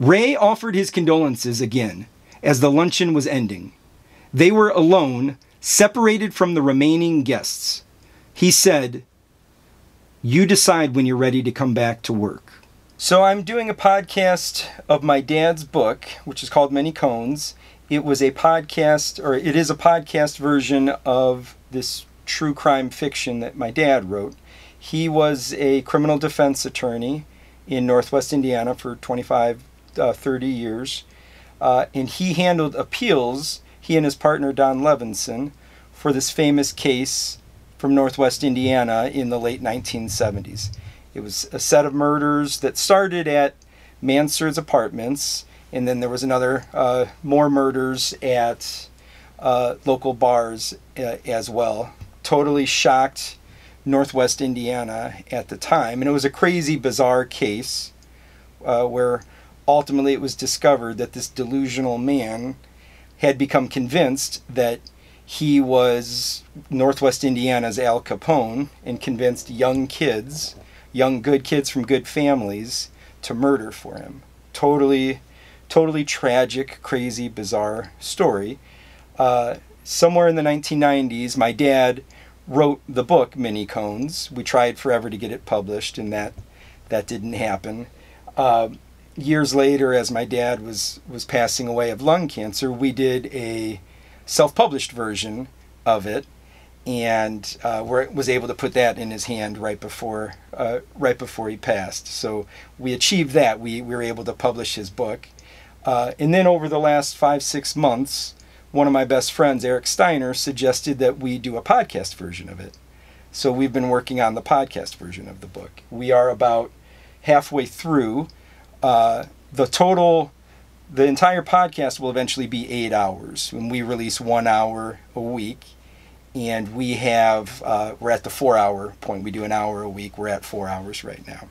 Ray offered his condolences again as the luncheon was ending. They were alone, separated from the remaining guests. He said, "You decide when you're ready to come back to work." So I'm doing a podcast of my dad's book, which is called Many Cones. It is a podcast version of this true crime fiction that my dad wrote. He was a criminal defense attorney in Northwest Indiana for 30 years. And he handled appeals, he and his partner Don Levinson, for this famous case from Northwest Indiana in the late 1970s. It was a set of murders that started at Mansard's apartments, and then there was more murders at local bars as well. Totally shocked Northwest Indiana at the time. And it was a crazy, bizarre case where ultimately it was discovered that this delusional man had become convinced that he was Northwest Indiana's Al Capone and convinced young good kids from good families to murder for him. Totally tragic, crazy, bizarre story. Somewhere in the 1990s, my dad wrote the book Many Cones. We tried forever to get it published, and that didn't happen. Years later, as my dad was passing away of lung cancer, we did a self-published version of it, and was able to put that in his hand right before he passed. So we achieved that. We were able to publish his book. And then over the last 5-6 months, one of my best friends, Eric Steiner, suggested that we do a podcast version of it. So we've been working on the podcast version of the book. We are about halfway through. The entire podcast will eventually be 8 hours, and we release 1 hour a week. And we're at the 4-hour point. We do an hour a week. We're at 4 hours right now.